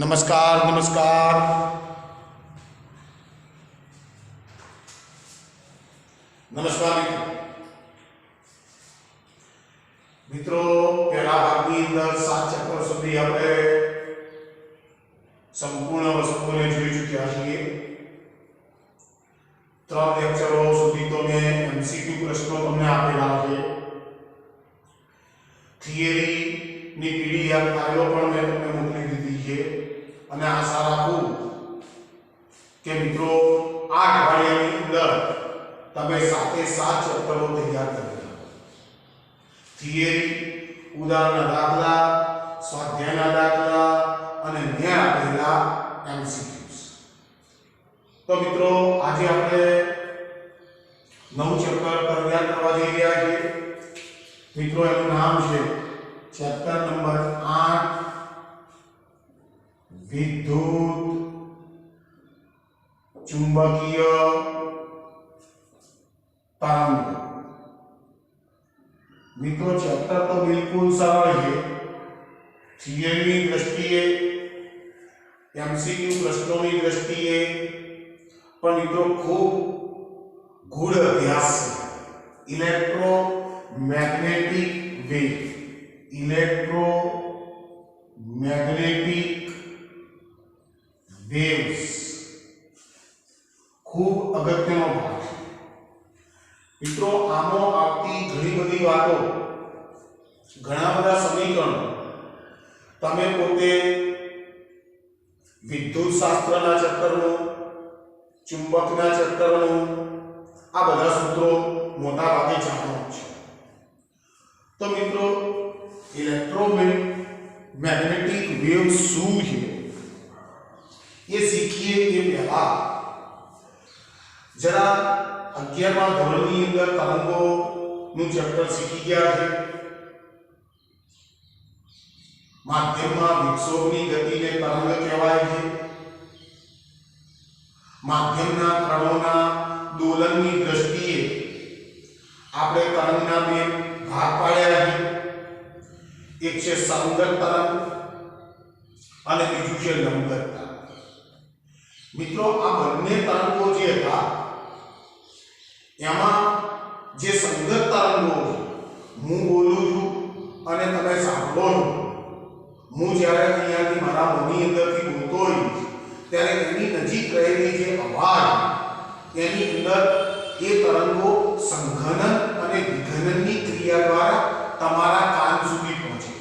नमस्कार नमस्कार नमस्कार मित्रों पहला भागनी अंदर 7 चैप्टर सुधी આપણે સંપૂર્ણ વસ્તુઓને જોઈ ચૂક્યા છીએ। 3 લેક્ચરો સુધી તો મેં એમસીક્યુ પ્રશ્નો તમને આપેલા છે। થિયરી ની પીડીએફ ફાઇલો પણ મેં તમને મોકલી દીધી છે અને આશા રાખું કે મિત્રો આ અઠવાડિયાની અંદર તમે સાથે 7 ચેપ્ટરો તૈયાર કરી લો। થિયરી, ઉદાહરણના દાખલા, સ્વાધ્યાયના દાખલા અને મેં આપેલા એમસીક્યુઝ। તો મિત્રો આજે આપણે નવું ચેપ્ટર તૈયાર કરવા જઈ રહ્યા છીએ। મિત્રો એનું નામ છે ચેપ્ટર નંબર 8 વિદ્યુત ચુંબકીય તરંગ। મિત્રો ચેપ્ટર તો બિલકુલ સરળ છે। થિયરીની દ્રષ્ટિએ, એમસીક્યુ પ્રશ્નોની દ્રષ્ટિએ પણ મિત્રો ખૂબ ગૂઢ અભ્યાસ છે। ઇલેક્ટ્રોમેગ્નેટિક વેવ, ઇલેક્ટ્રોમેગ્નેટિક વેવ્સ ખૂબ અગત્યનો ભાગ છે। મિત્રો આમાં આવતી ઘણી બધી વાતો, ઘણા બધા સમીકરણો તમે પોતે વિદ્યુત શાસ્ત્રના ચેપ્ટરનું, ચુંબકના ચેપ્ટરનું આ બધા સૂત્રો મોટા ભાગે જાણો છો। તો મિત્રો ઇલેક્ટ્રોમેગ્નેટિક વેવ શું છે ये सीखिए। ये पहला जरा 11મા ધોરણની અંદર તરંગોનું ચેપ્ટર શીખી ગયા છે। માધ્યમમાં વિક્ષોભની ગતિને તરંગ કહેવાય છે। માધ્યમના કણોના દોલનની દ્રષ્ટિએ આપણે તરંગના બે ભાગ પાડ્યા છે। એક છે સંગત તરંગ અને બીજું છે લંબગત તરંગ। મિત્રો આ બંને તરંગો જે હતા એમાં જે સંગત તરંગો હું બોલું છું અને તમે સાંભળો છો, હું જ્યારે અહીંયાથી મારા મોંની અંદરથી બોલતો હોઈશ ત્યારે એની નજીક રહેલી જે અવાજ એની અંદર એ તરંગો સંઘનન અને વિઘનનની ક્રિયા દ્વારા તમારા કાન સુધી પહોંચે।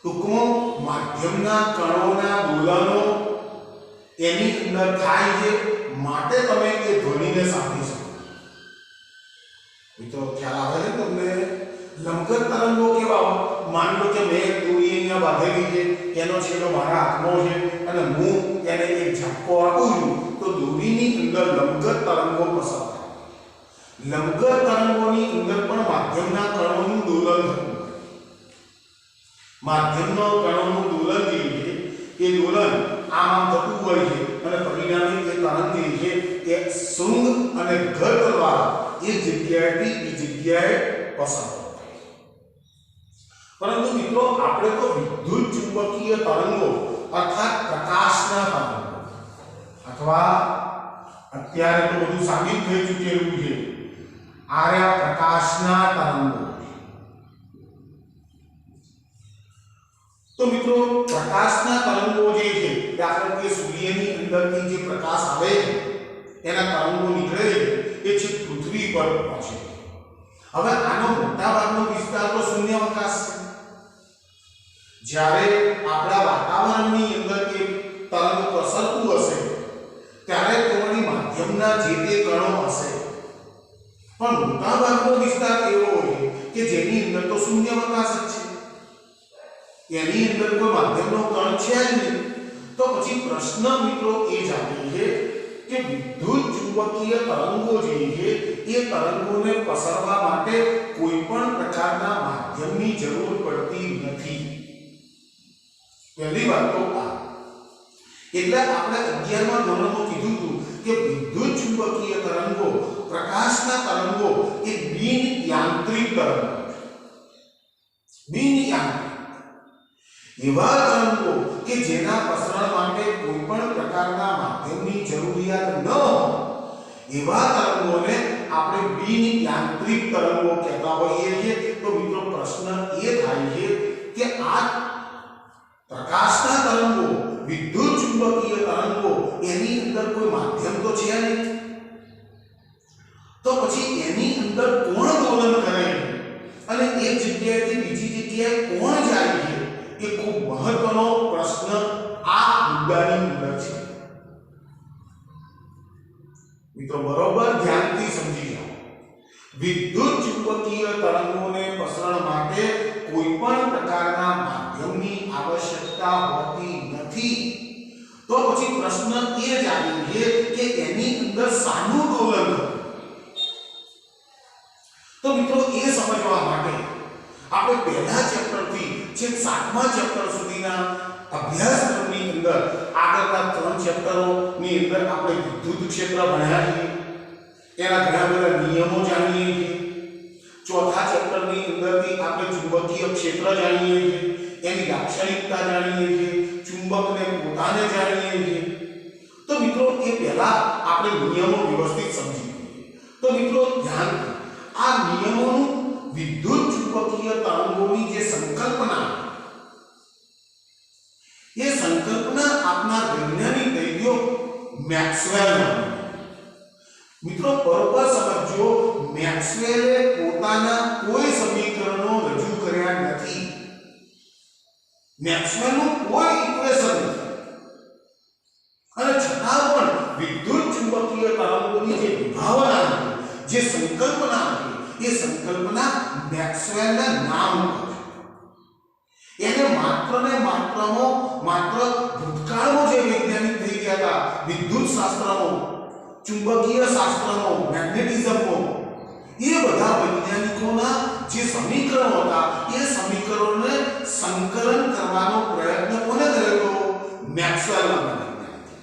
ટૂંકમાં માધ્યમના કણોના દોલનો એની અંદર થાય છે માટે તમે એ ધ્વનિને સાંભળી શકો। મિત્રો ખ્યાલ આવે છે તમને? લંબગત તરંગો કેવા? માન લો કે મેં દોરી અહીંયા બાંધેલી છે, એનો છેડો મારા હાથમાં છે અને હું એને એક ઝટકો આપું છું તો દોરીની અંદર લંબગત તરંગો પસાર થાય। લંબગત તરંગોની અંદર પણ માધ્યમના કણોનું દોલન થતું હોય। માધ્યમના કણોનું દોલન જે છે એ દોલન આમ થતું હોય છે અને પરિણામે એ તરંગ જે છે એ શૃંગ અને ઘર દ્વારા એ જગ્યાએથી બીજી જગ્યાએ પસાર થાય। પરંતુ મિત્રો આપણે તો વિદ્યુત ચુંબકીય તરંગો અર્થાત પ્રકાશના તરંગો અથવા અત્યારે તો બધું સાબિત થઈ ચૂકેલું છે આર્યા પ્રકાશના તરંગો। તો મિત્રો પ્રકાશના તરંગો જે છે એ આપણે કે સૂર્યની અંદરથી જે પ્રકાશ આવે છે એના તરંગો નીકળે છે એ છે પૃથ્વી પર પહોંચે। હવે આનો મોટાભાગનો વિસ્તાર તો શૂન્યાવકાશ છે। જ્યારે આપણા વાતાવરણની અંદર એ તરંગ પ્રસરતું હશે ત્યારે તેમાંની માધ્યમના જે તે કણો હશે, પણ મોટાભાગનો વિસ્તાર એવો હોય કે જેની અંદર તો શૂન્યાવકાશ જ છે, એની અંદર કોઈ માધ્યમનો કણ છે જ નહીં। તો પછી પ્રશ્ન મિત્રો એ જ આવે છે કે વિદ્યુત ચુંબકીય તરંગો જે છે એ તરંગોને પસારવા માટે કોઈ પણ પ્રકારના માધ્યમની જરૂર પડતી નથી। પહેલી વાત તો આ। એટલે આપણે 11મા ધોરણમાં કીધું હતું કે વિદ્યુત ચુંબકીય તરંગો, પ્રકાશના તરંગો એ બિન યાંત્રિક તરંગો છે। બિન યાંત્રિક એવા તરંગો કે જેના પ્રસરણ માટે કોઈ પણ પ્રકારના માધ્યમની જરૂરિયાત ન હોય એવા તરંગોને આપણે બિન યાંત્રિક તરંગો કહેતા હોઈએ છીએ। તો મિત્રો પ્રશ્ન એ થાય છે કે આ પ્રકાશના તરંગો વિદ્યુત ચુંબકીય તરંગો એની અંદર કોઈ માધ્યમ તો છે નહીં, તો પછી એની અંદર કોણ દોલન કરે અને એક જગ્યાએથી બીજી જગ્યાએ કોણ જાય છે એ ખૂબ મહત્વનો પ્રશ્ન આ મુદ્દાની અંદર છે। મિત્રો બરોબર ધ્યાનથી સમજી જાઓ, વિદ્યુત ચુંબકીય તરંગોને પ્રસરણ માટે કોઈ પણ પ્રકારના માધ્યમની આવશ્યકતા હોતી નથી। તો પછી પ્રશ્ન એ જ આવે છે કે એની અંદર શાનું દોલન થતું। તો મિત્રો એ સમજવા માટે આપણે પહેલા ચેપ્ટરથી છેક 7મા ચેપ્ટર સુધીના અભ્યાસક્રમની અંદર આગળના 3 ચેપ્ટરોની અંદર આપણે વિદ્યુત ક્ષેત્ર ભણ્યા છીએ, એના ઘણા બધા નિયમો જાણીએ છીએ। ચોથા ચેપ્ટરની અંદરથી આપણે ચુંબકીય ક્ષેત્ર જાણીએ છીએ, એની લાક્ષણિકતા જાણીએ છીએ, ચુંબકને પોતાને જાણીએ છીએ। તો મિત્રો એ પહેલા આપણે નિયમો વ્યવસ્થિત સમજી લઈએ। તો મિત્રો ધ્યાન આ નિયમોનું વિદ્યુત ચુંબકીય તરંગોની જે સંકલ્પના એ સંકલ્પના આપનાર વૈજ્ઞાનિક દૈત્યો મેક્સવેલ। મિત્રો બરોબર સમજો, મેક્સવેલે પોતાના કોઈ સમીકરણો રજૂ કર્યા નથી, મેક્સવેલનું કોઈ ઇક્વેશન નથી, અને છતાં પણ વિદ્યુત ચુંબકીય તરંગોની જે વિભાવના જે સંકલ્પના એ સંકલ્પના મેક્સવેલના નામ ઉપર છે। એને માત્ર ને માત્ર ભૂતકાળમાં જે વૈજ્ઞાનિક થઈ ગયા હતા વિદ્યુત શાસ્ત્રનો, ચુંબકીય શાસ્ત્રનો, મેગ્નેટિઝમનો, એ બધા વૈજ્ઞાનિકોના જે સમીકરણો હતા એ સમીકરણોને સંકલન કરવાનો પ્રયત્ન કોને કર્યો હતો? મેક્સવેલના વૈજ્ઞાનિકે।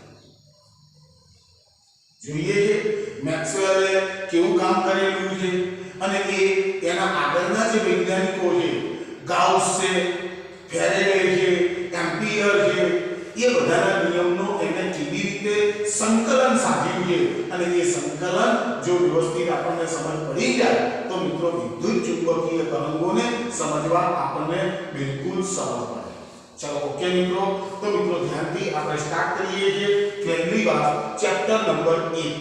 જોઈએ છે મેક્સવેલે કેવું કામ કરેલું છે, અને એ એના આગળના જે વૈજ્ઞાનિકો છે ગાઉસ છે, ફેરેડે છે, એમ્પિયર છે, એ બધાના નિયમનો એને કેવી રીતે સંકલન સાધ્યું છે, અને એ સંકલન જો વ્યવસ્થિત આપણને સમજ પડી જાય તો મિત્રો વિદ્યુત ચુંબકીય તરંગોને સમજવા આપણને બિલકુલ સરળ પડે। ચલો ઓકે મિત્રો, તો મિત્રો ધ્યાનથી આપણે સ્ટાર્ટ કરીએ છીએ પહેલી વાત ચેપ્ટર નંબર 1।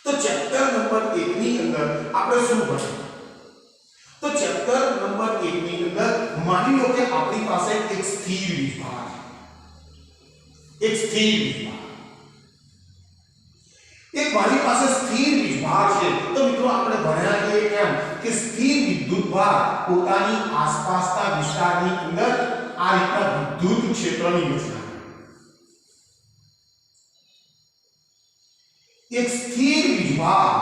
તો ચેપ્ટર નંબર 1 ની અંદર આપણે શું ભણ્યું? તો ચેપ્ટર નંબર 1 ની અંદર માની લો કે આપણી પાસે એક સ્થિર વિભાગ છે, એક સ્થિર વિભાગ, એક મારી પાસે સ્થિર વિભાગ છે। તો મિત્રો આપણે ભણ્યા છીએ એમ કે સ્થિર વિદ્યુતભાર પોતાની આસપાસના વિસ્તારની અંદર આ રીતના વિદ્યુત ક્ષેત્રની રચના, એક સ્થિર વિભાગ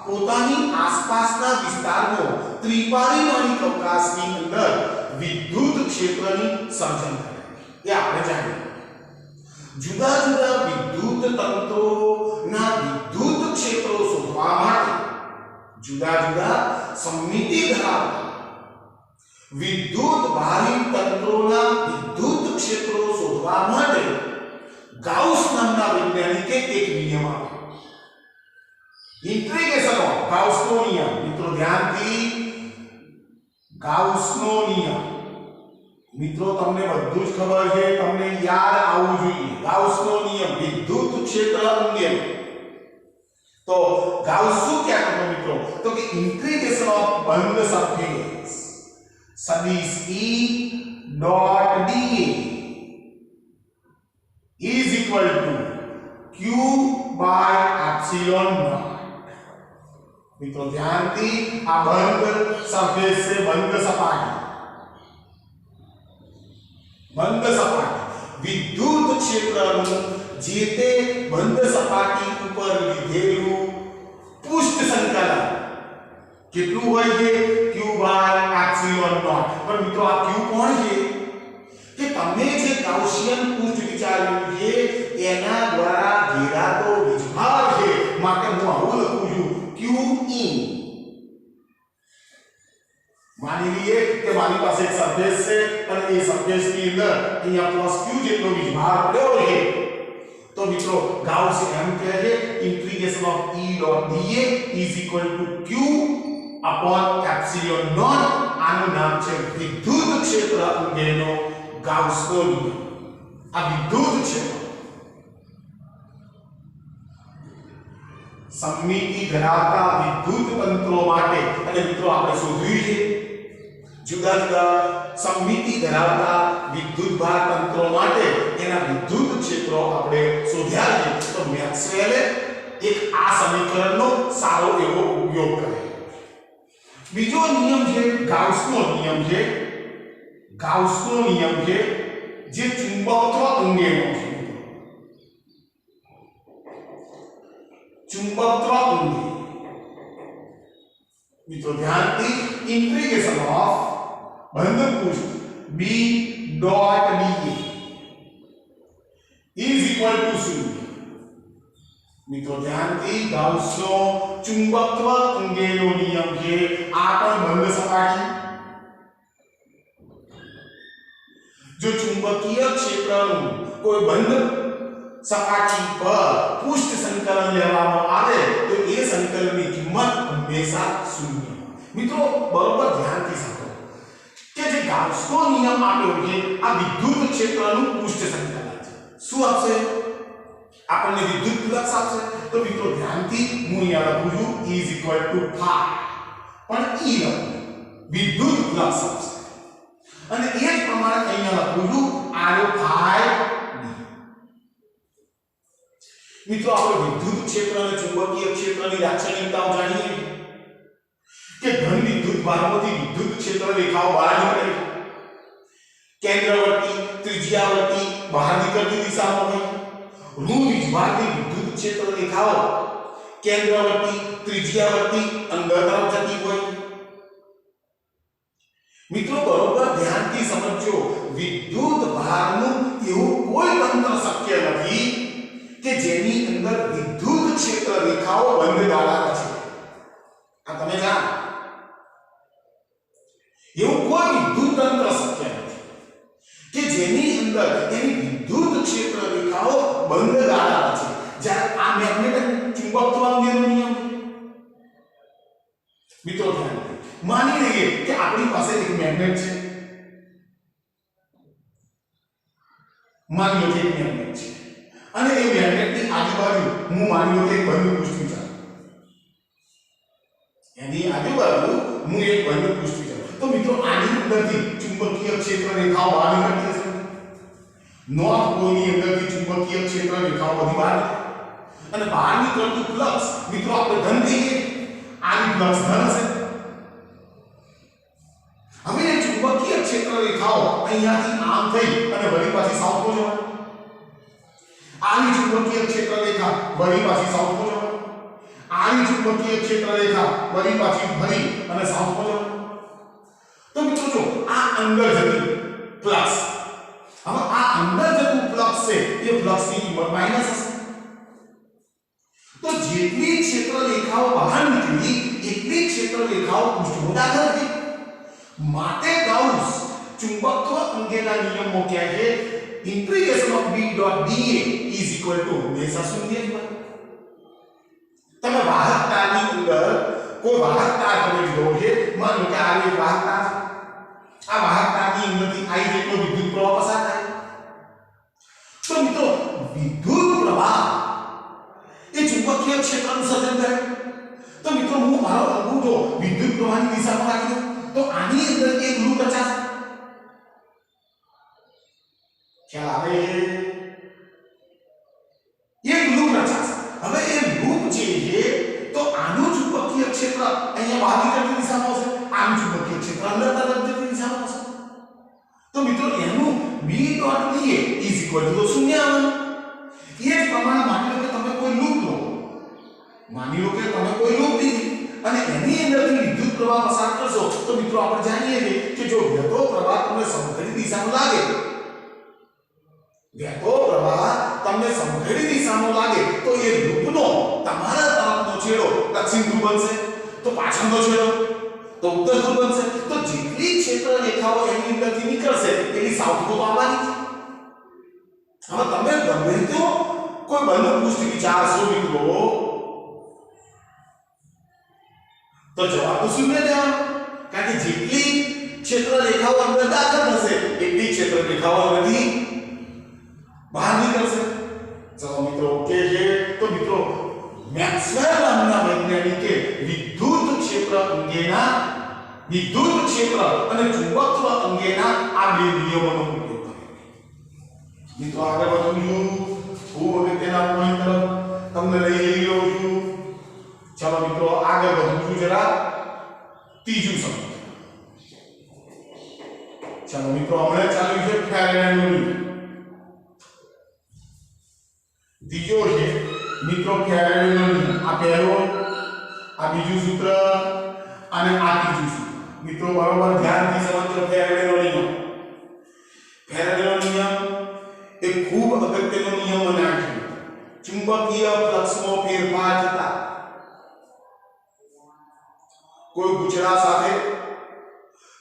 પોતાની આસપાસના વિસ્તારનો ત્રિપરિમાણિક અવકાશની અંદર વિદ્યુત ક્ષેત્રની સર્જન કરે છે। એ આપણે જાણીએ જુદા જુદા વિદ્યુત તંત્રોના વિદ્યુત ક્ષેત્રો શોધવા માટે, જુદા જુદા સમમિતિ ધરાવતા વિદ્યુત ભારી તંત્રોના વિદ્યુત ક્ષેત્રો શોધવા માટે ગાઉસ નામના વૈજ્ઞાનિકે એક નિયમ આપ્યો, ઇન્ટિગ્રેશન ઓફ ગાઉસનો નિયમ। મિત્રો ધ્યાનથી, ગાઉસનો નિયમ મિત્રો તમને બધું જ ખબર છે, તમને યાદ આવવું જોઈએ। ગાઉસનો નિયમ વિદ્યુત ક્ષેત્ર અંગે, તો ગાઉસ શું કહેતો હતો મિત્રો? તો કે ઇન્ટિગ્રેશન ઓફ બંધ સરફેસ સદિશ E dot dA is equal to q by epsilon naught। મિત્રો ધ્યાનથી આ બંધ સરફેસ છે, બંધ સપાટી, બંધ સપાટી વિદ્યુત ક્ષેત્રનું જે તે બંધ સપાટી ઉપર લીધેલું પૃષ્ઠ સંકલન કેટલું હોય છે? q by epsilon naught। પણ મિત્રો આ q કોણ છે? કે તમે જે ગાઉસિયન પૃષ્ઠ વિચાર્યું છે એના દ્વારા ઘેરાતો વીજભાર છે, માટે હું આવું લખું છું QE। માની લઈએ કે મારી પાસે એક સરફેસ છે અને એ સરફેસ ની અંદર અહીંયા પ્લસ q જેટલો વીજભાર પડ્યો છે તો મિત્રો ગાઉસ એમ કહે છે integration of E dot dA is equal to q upon epsilon naught આનું નામ છે વિદ્યુત ક્ષેત્ર અંગેનો ગાઉસનો નિયમ આ વિદ્યુત ક્ષેત્ર સમમિતિ ધરાવતા વિદ્યુત તંત્રો માટે અને મિત્રો આપણે શોધ્યું છે જુદા જુદા સમમિતિ ધરાવતા વિદ્યુતભાર તંત્રો માટે એના વિદ્યુત ક્ષેત્રો આપણે શોધ્યા છે તો મેક્સવેલે એક આ સમીકરણનો સારો એવો ઉપયોગ કર્યો બીજો નિયમ છે ગાઉસનો નિયમ છે જે ચુંબકત્વ અંગેનો છે चुंबकत्व अंगे મિત્રો ધ્યાનથી ઇન્ટિગ્રેશન ઓફ બંધ પૃષ્ઠ B dot dA is equal two 0 મિત્રો ધ્યાનથી ગાઉસનો ચુંબકત્વ અંગેનો નિયમ છે આ પણ બંધ સપાટી જો ચુંબકીય ક્ષેત્રનું કોઈ બંધ સપાટી પર પૃષ્ઠ સંકલન લેવામાં આવે તો એ સંકલનની કિંમત હંમેશા 0 મિત્રો બરોબર ધ્યાનથી સાંભળો કે જે ગાઉસનો નિયમ આપ્યો છે આ વિદ્યુત ક્ષેત્રનું પૃષ્ઠ સંકલન છે શું આપશે આપણને વિદ્યુત ફ્લક્સ આપશે તો મિત્રો ધ્યાનથી હું અહીંયા લખું છું E = phi પણ E લખું વિદ્યુત ફ્લક્સ આપશે અને એ જ પ્રમાણે અહીંયા લખું છું r phi મિત્રો આપણે વિદ્યુત ક્ષેત્ર અને ચુંબકીય ક્ષેત્રની લાક્ષણિકતાઓ જાણીએ કે ઘન વિદ્યુત ભારમાંથી વિદ્યુત ક્ષેત્ર રેખાઓ બહાર નીકળે કેન્દ્રવર્તી ત્રિજ્યાવર્તી બહાર નીકળતી દિશામાં હોય ઋણ વીજભારની વિદ્યુત ક્ષેત્ર રેખાઓ કેન્દ્રવર્તી ત્રિજ્યાવર્તી અંદર તરફ જતી હોય મિત્રો બરોબર ધ્યાનથી સમજજો વિદ્યુત ભારનું એવું કોઈ તંત્ર શક્ય નથી કે જેની અંદર વિદ્યુત ક્ષેત્ર રેખાઓ બંધ ગાળા છે આ તમે જાણો એવું કોઈ વિદ્યુત તંત્ર શક્ય નથી કે જેની અંદર એની વિદ્યુત ક્ષેત્ર રેખાઓ બંધ ગાળા છે જ્યારે આ મેગ્નેટિક ચુંબકત્વ અંગેનો નિયમ મિત્રો ધ્યાન માની લઈએ કે આપણી પાસે એક મેગ્નેટ છે માની લો કે એક મેગ્નેટ છે અને એ મેગ્નેટની આજુબાજુ હું માની લો કે એક બંધ પૃષ્ઠ છે એની આજુબાજુ હું એક બંધ પૃષ્ઠ છે તો મિત્રો આની અંદરથી ચુંબકીય ક્ષેત્ર રેખાઓ બહાર નીકળતી હશે નોર્થ પોલની અંદરથી ચુંબકીય ક્ષેત્ર રેખાઓ બધી બહાર નીકળે અને બહાર નીકળતું ફ્લક્સ મિત્રો આપણે ધન કહીએ આની ફ્લક્સ ધન હશે હવે એ ચુંબકીય ક્ષેત્ર રેખાઓ અહીંયાથી આમ થઈ અને વળી પાછી સાઉથ પો જવાની આની ચુંબકીય ક્ષેત્ર રેખા વળી પાછી સાઉથ પો જવાની આની ચુંબકીય ક્ષેત્ર રેખા વળી પાછી ફરી અને સાઉથ પો જવાની તો મિત્રો જો આ અંદર જતી પ્લસ હવે આ અંદર જતું ફ્લક્સ છે એ ફ્લક્સની કિંમત માઈનસ હશે તો જેટલી ક્ષેત્ર રેખાઓ બહાર નીકળી એટલી ક્ષેત્ર રેખાઓ પૃષ્ઠમાં દાખલ થઈ માટે ગાઉસ ચુંબકત્વ અંગેના નિયમો કહે છે integration of B dot dA is equal two હંમેશા 0 જ બને તમે વાહક તારની અંદર કોઈ વાહક તાર તમે જોવો છે માનો કે આ એક વાહક તાર આ વાહક તારની અંદરથી I જેટલો વિદ્યુત પ્રવાહ પસાર થાય તો મિત્રો વિદ્યુત પ્રવાહ એ ચુંબકીય ક્ષેત્રનું સર્જન કરે તો મિત્રો હું મારો અંગૂઠો વિદ્યુત પ્રવાહની દિશામાં રાખી દઉં તો આની અંદર એક લૂપ રચાશે ખ્યાલ આવે એક લૂપ રચાશે હવે એ લૂપ જે છે તો આનું ચુંબકીય ક્ષેત્ર અહીંયા બહાર નીકળતી દિશામાં હશે આનું ચુંબકીય ક્ષેત્ર અંદર તરફ જતી દિશામાં હશે તો મિત્રો એનું B dot dA is equal two 0 આવવાનું એ જ પ્રમાણે માની લો કે તમે કોઈ લૂપ લો માની લો કે તમે કોઈ લૂપ લીધી અને એની અંદરથી વિદ્યુત પ્રવાહ પસાર કરશો તો મિત્રો આપણે જાણીએ છીએ કે જો વહેતો પ્રવાહ તમને સમઘડી દિશામાં લાગે વહેતો પ્રવાહ તમને સમઘડી દિશામાં લાગે તો એ લૂપનો તમારા તરફનો છેડો દક્ષિણ ધ્રુવ બનશે તો પાછળનો છેડો તો ઉત્તર ધ્રુવ બનશે તો જેટલી ક્ષેત્ર રેખાઓ એની અંદરથી નીકળશે એની સાઉથ તો આવવાની છે। હવે તમે ગમે તો કોઈ બંધ પૃષ્ઠ વિચારશો મિત્રો તો જવાબ તો શૂન્ય જ આવવાનો, કારણ કે જેટલી ક્ષેત્ર રેખાઓ અંદર દાખલ થશે એટલી ક્ષેત્ર રેખાઓ અંદરથી બહાર નીકળશે। ચલો મિત્રો ઓકે છે। તો મિત્રો મેક્સવેલ નામના વૈજ્ઞાનિકે વિદ્યુત ક્ષેત્ર અને ચુંબકત્વ અંગેના આ બે નિયમોનો ઉપયોગ કર્યો। મિત્રો આગળ વધું છું, ખૂબ અગત્યના પોઈન્ટ તરફ તમને લઈ રહ્યો છું। ચલો મિત્રો આગળ વધું છું જરા ત્રીજું સમીકરણ। ચલો મિત્રો હમણાં ચાલુ છે ફેરાડેનો નિયમ। ત્રીજો છે મિત્રો ફેરાડેનો નિયમ। આ પહેલો, આ બીજું સૂત્ર અને આ ત્રીજું સૂત્ર। મિત્રો બરોબર ધ્યાનથી સમજો ફેરાડેનો નિયમ। ફેરાડેનો નિયમ એ ખૂબ અગત્યનો નિયમ બનાવ્યો છે। ચુંબકીય ફ્લક્સમાં ફેરફાર થતા કોઈ ગુચળા સાથે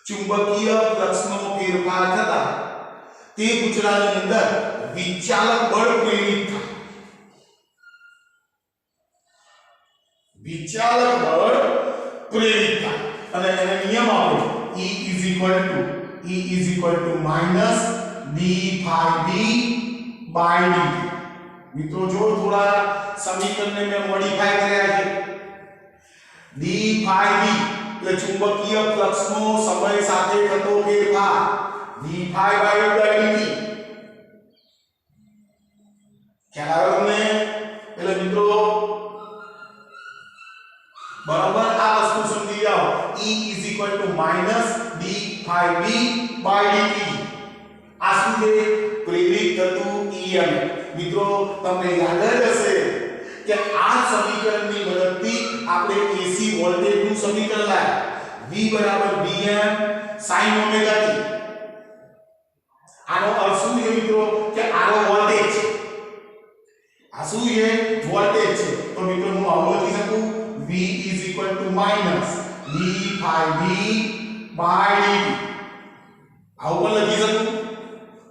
ચુંબકીય ફ્લક્સનો ફેરફાર થતા તે ગુચળાની અંદર વિચાલક બળ પ્રેરિત થાય। વિચાલક બળ પ્રેરિત થાય અને એને નિયમ આપ્યો E minus d phi b by dt। મિત્રો જો થોડા સમીકરણને મેં મોડિફાઈ કર્યા છે। d phi b એટલે ચુંબકીય ફ્લક્સનો સમય સાથે થતો ફેરફાર d phi by dt। ખ્યાલ આવ્યો તમને? એટલે મિત્રો બરાબર આ વસ્તુ સમજી જાઓ। E minus d phi b by dt આ શું છે? પ્રેરિત થતું EMF। મિત્રો તમને યાદ જ હશે કે આ સમીકરણની મદદથી આપણે AC વોલ્ટેજનું સમીકરણ લાવ્યા। V Vm sin omega t। આનો અર્થ શું છે મિત્રો? કે આનો વોલ્ટેજ છે। આ શું છે? વોલ્ટેજ છે। તો મિત્રો હું આવું લખી શકું V minus d phi b by dt। આવું પણ લખી શકું।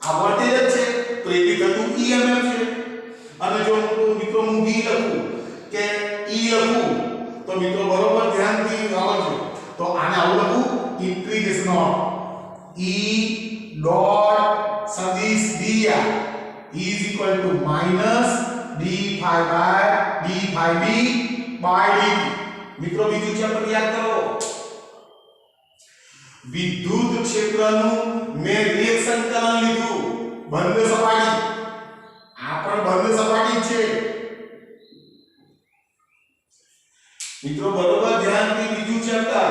આ વોલ્ટેજ જ છે, પ્રેરિત થતું EMF છે। અને જો મિત્રો હું V લખું કે E લખું તો મિત્રો બરોબર ધ્યાનથી સમજો। તો આને આવું લખું ઇન્ટિગ્રેશન ઓફ E ડોટ સદિશ dr minus d phi b by dt। મિત્રો બીજું ચેપ્ટર યાદ કરો। વિદ્યુત ક્ષેત્રનું મેં રિએક્શન કરંટ લીધું બંધ સપાટી। આ પણ બંધ સપાટી છે મિત્રો બરોબર ધ્યાનથી। બીજું ચેપ્ટર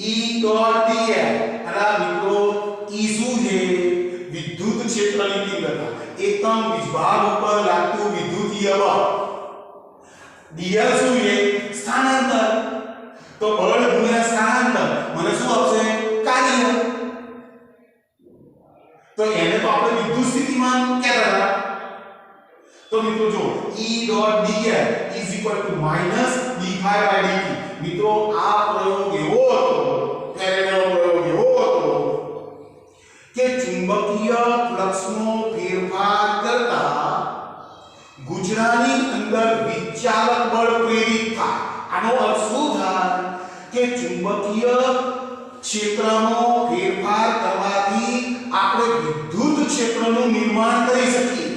E ડોટ dl અને મિત્રો E શું છે? વિદ્યુત ક્ષેત્રની તીવ્રતા, એકમ વિભાગ ઉપર લાગતું વિદ્યુતીય બળ। dl શું છે? સ્થાનાંતર। તો બળ ગુણ્યા સ્થાનાંતર મને શું આપશે? કાર્ય। તો એને તો આપણે વિદ્યુત સ્થિતિમાન કહેતા હતા। તો મિત્રો જો E dot dl minus d phi by dt। મિત્રો આ પ્રયોગ એવો હતો, ફેરાડેનો પ્રયોગ એવો હતો કે ચુંબકીય ફ્લક્સનો ફેરફાર કરતા ગુચળાની અંદર વિચાલક બળ પ્રેરિત થાય। આનો અર્થ શું થાય? કે ચુંબકીય ક્ષેત્રમાં ફેરફાર કરવાથી આપણે વિદ્યુત ક્ષેત્રનું નિર્માણ કરી શકીએ।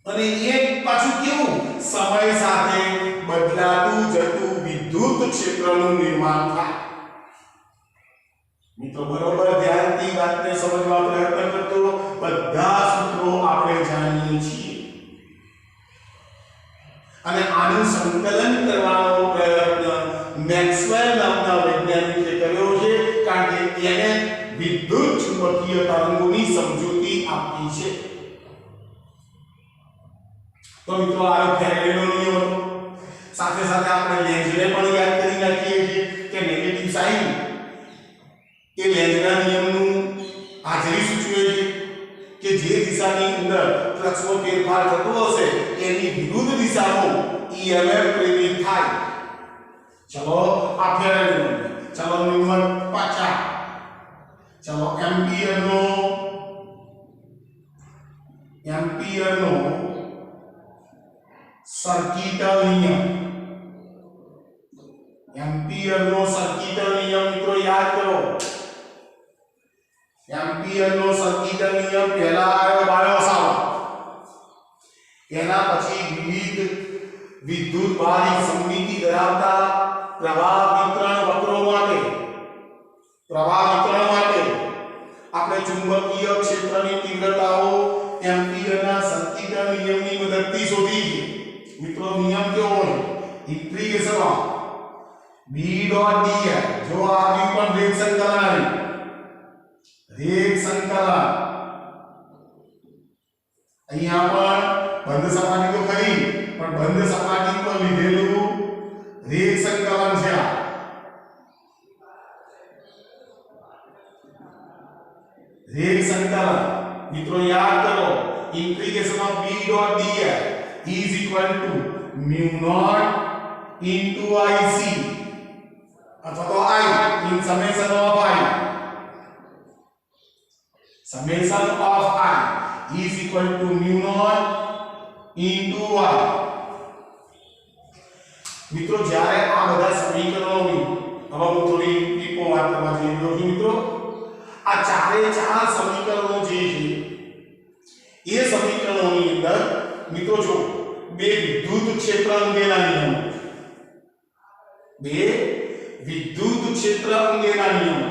અને એક પાછું કેવું? સમય સાથે બદલાતું જતું વિદ્યુત ક્ષેત્રનું નિર્માણ થાય। મિત્રો બરોબર ધ્યાનથી વાતને સમજવા પ્રયત્ન કરતો। બધા સૂત્રો આપણે જાણીએ છીએ અને આનું સંકલન કરવાનો પ્રયત્ન મેક્સવેલ નામના વૈજ્ઞાનિકે કર્યો છે, કારણ કે એને વિદ્યુત ચુંબકીય તરંગોની સમજૂતી આપી છે। તો મિત્રો આ ફેરાડેનો નિયમ હતો। સાથે સાથે આપણે લેન્ઝને પણ યાદ કરી નાખીએ છીએ કે નેગેટિવ સાઇન એ લેન્ઝના નિયમનું હાજરી સૂચવે છે કે જે દિશાની અંદર ફ્લક્સનો ફેરફાર થતો હશે એની વિરુદ્ધ દિશામાં EMF પ્રેરિત થાય। ચલો આ ફેરાડેનો નિયમ। चलो नंबर 50 चलो एम्पियर नो सर्किटल नियम एम्पियर नो सर्किटल नियम मित्रों याद करो एम्पियर नो सर्किटल नियम पहला आयो बायोसावर्ट एना પછી વિવિધ વિદ્યુત ભારી સમમિતિ ધરાવતા પ્રવાહ વિતરણ વક્રો માટે આપણે ચુંબકીય ક્ષેત્રની તીવ્રતાઓ એમ્પિયરના સર્કિટલ નિયમની મદદથી શોધી છે મિત્રો નિયમ કેવો હોય integration of B dot dl જો આવ્યું પણ રેખ સંકલન અહીંયા પણ બંધ સપાટી તો ખરી પણ બંધ સપાટી પર લીધેલું રેખ સંકલન છે रेख संकलन मित्रों याद करो integration of B dot dl is equal to mu naught into IC अथवा तो I in summation of I is equal to mu naught into I मित्रों જ્યારે આ બધા સમીકરણોની હવે હું થોડી ટીપો વાત કરવા જઈ રહ્યો છું મિત્રો આ ચારે ચાર સમીકરણો જે છે એ સમીકરણોની અંદર મિત્રો જો બે વિદ્યુત ક્ષેત્ર અંગેના નિયમો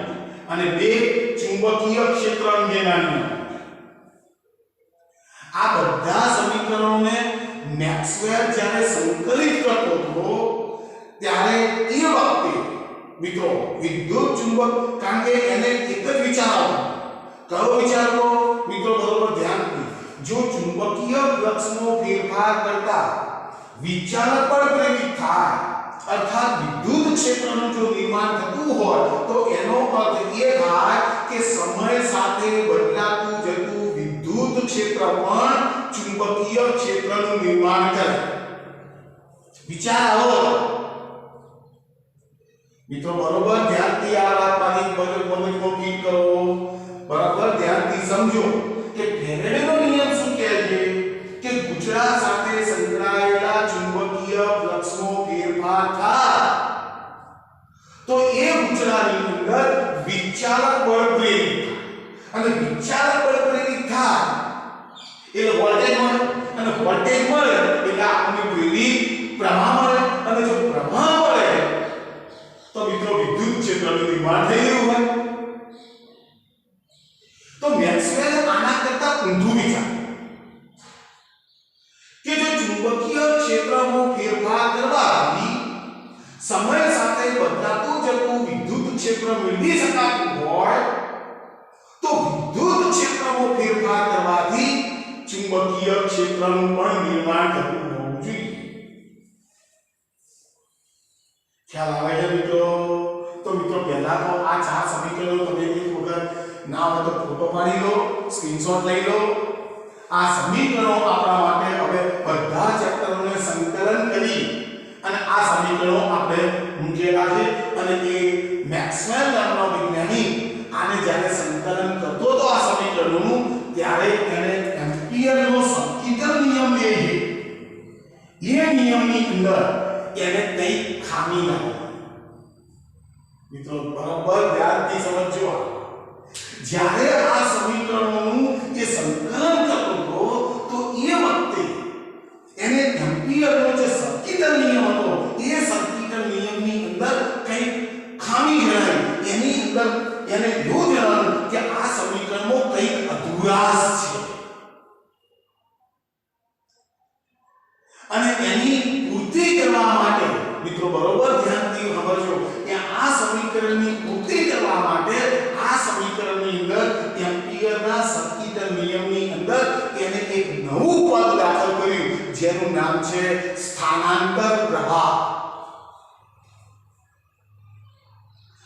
અને બે ચુંબકીય ક્ષેત્ર અંગેના નિયમો આ બધા સમીકરણોને મેક્સવેલ જ્યારે સંકલિત કરતો હતો ત્યારે એ વખતે મિત્રો વિદ્યુત ચુંબક કારણ કે એને એક જ વિચાર આવતો કયો વિચાર હતો મિત્રો બરોબર ધ્યાન આપજો જો ચુંબકીય ફ્લક્સનો ફેરફાર કરતા વિચાલક બળ પ્રેરિત થાય અર્થાત વિદ્યુત ક્ષેત્રનું જો નિર્માણ થતું હોય તો એનો અર્થ એ થાય કે સમય સાથે બદલાતું જતું વિદ્યુત ક્ષેત્ર પણ ચુંબકીય ક્ષેત્રનું નિર્માણ કરે વિચાર આવો मित्रों बरोबर ध्यान थी आ बात मारी मगज को कीप करो बराबर ध्यान थी समझो कि ફેરેડેનો નિયમ શું કહે છે કે ગુચડા સાથે સંકળાયેલા ચુંબકીય ફ્લક્સનો ફેરફાર થાય તો એ ગુચડાની અંદર વિચાલક બળ પ્રેરિત થાય અને વિચાલક બળ પ્રેરિત થાય એટલે વોલ્ટેજ મળે એટલે આપણને પ્રેરિત પ્રવાહ મળે અને જો પ્રવાહ મળે तो मित्रों विद्युत क्षेत्रનું નિર્માણ થઈ રહ્યું હોય તો મેક્સવેલ આના કરતા ઊંધું વિચાર કે જો ચુંબકીય ક્ષેત્રનો ફેરફાર કરવાથી સમય સાથે બદલાતું જતું વિદ્યુત ક્ષેત્ર મેળવી શકાતું હોય તો વિદ્યુત ક્ષેત્રનો ફેરફાર કરવાથી ચુંબકીય ક્ષેત્રનું પણ નિર્માણ થતું હોવું જોઈએ ખ્યાલ આવે છે મિત્રો તો મિત્રો પહેલા તો આ ચાર સમીકરણો તમે એક વખત ના હોય તો ફોટો પાડી લો સ્ક્રીનશોટ લઈ લો આ સમીકરણો આપણા માટે હવે બધા ચેપ્ટરોને સંકલન કરી અને આ સમીકરણો આપણે મૂકેલા છે અને એ મેક્સવેલ નામનો વૈજ્ઞાનિક આને જ્યારે સંકલન કરતો હતો આ સમીકરણોનું ત્યારે એને એમ્પિયરનો સર્કિટલ નિયમ જે છે એ નિયમની અંદર એને કઈ ખામી ના મિત્રો બરાબર ધ્યાનથી સમજો જ્યારે આ સમીકરણોનું જે સંકલન કરતો હતો તો એ વખતે એને એમ્પિયરનો જે સર્કિટલ નિયમ હતો એ સર્કિટલ નિયમની અંદર કઈ ખામી જણાય એની અંદર એને એવું જણાવ્યું કે આ સમીકરણમાં કંઈક અધૂરાશ છે અને એની પૂર્તિ કરવા માટે મિત્રો બરોબર ધ્યાનથી સમજો કે આ સમીકરણની પૂર્તિ કરવા માટે આ સમીકરણની અંદર એમ્પિયરના સર્કિટલ નિયમની અંદર એને એક નવું પદ દાખલ કર્યું જેનું નામ છે સ્થાનાંતર પ્રવાહ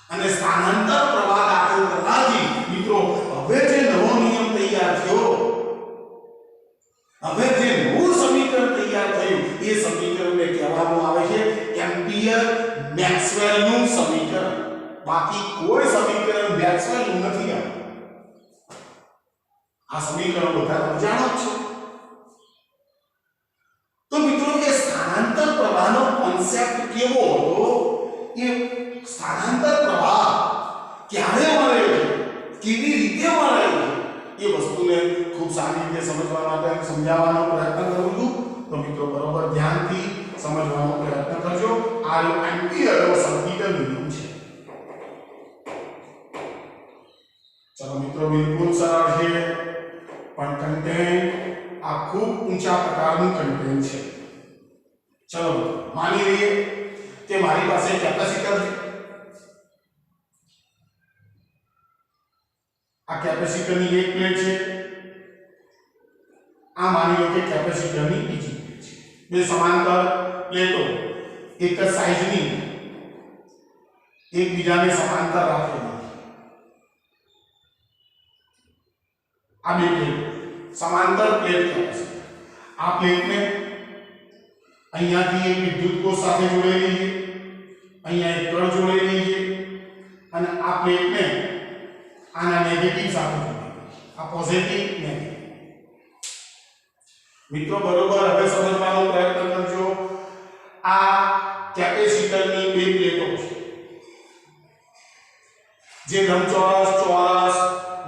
અને સ્થાનાંતર પ્રવાહ દાખલ કરવાથી મિત્રો હવે જે નવો નિયમ તૈયાર થયો હવે જે નવું સમીકરણ તૈયાર થયું એ સમીકરણને કહેવામાં આવે છે એમ્પિયર મેક્સવેલનું સમીકરણ આ સમીકરણો બધા તમે જાણો જ છો। તો મિત્રો એ સ્થાનાંતર પ્રવાહનો કોન્સેપ્ટ કેવો હતો, એ સ્થાનાંતર પ્રવાહ ક્યારે મળે છે, કેવી રીતે મળે છે, એ વસ્તુને ખૂબ સારી રીતે સમજવા માટે સમજાવવાનો પ્રયત્ન કરું છું। તો મિત્રો બરોબર ધ્યાનથી સમજવાનો પ્રયત્ન કરજો। આ એમ્પીયર સર્કિટનો નિયમ છે। चलो मित्रों बिल्कुल सरल है, पण कंटेंट आ खूब ऊंचा प्रकारનું कंटेंट છે। चलो मानी लीजिए कि मारी પાસે कैपेसिटर है। आ कैपेसिटर ની એક પ્લેટ છે, आ मानी लो कि कैपेसिटर ની બીજી પ્લેટ છે। બે સમાંતર પ્લેટો એક જ સાઈઝની એકબીજાને સમાંતર રાખેલી। आ બે પ્લેટ સમાંતર પ્લેટ कैपेसिटर, आ प्लेट ने અહીંયાથી એક વિદ્યુત કોષ સાથે જોડેલી છે, અહીંયા એક કણ જોડેલી છે, અને આ પ્લેટને આના નેગેટિવ સાથે જોડેલી છે, આ પોઝિટિવ નેગેટિવ। મિત્રો બરોબર હવે સમજવાનો પ્રયત્ન કરજો। આ કેપેસિટરની બે પ્લેટો છે, જે લંબચોરસ, ચોરસ,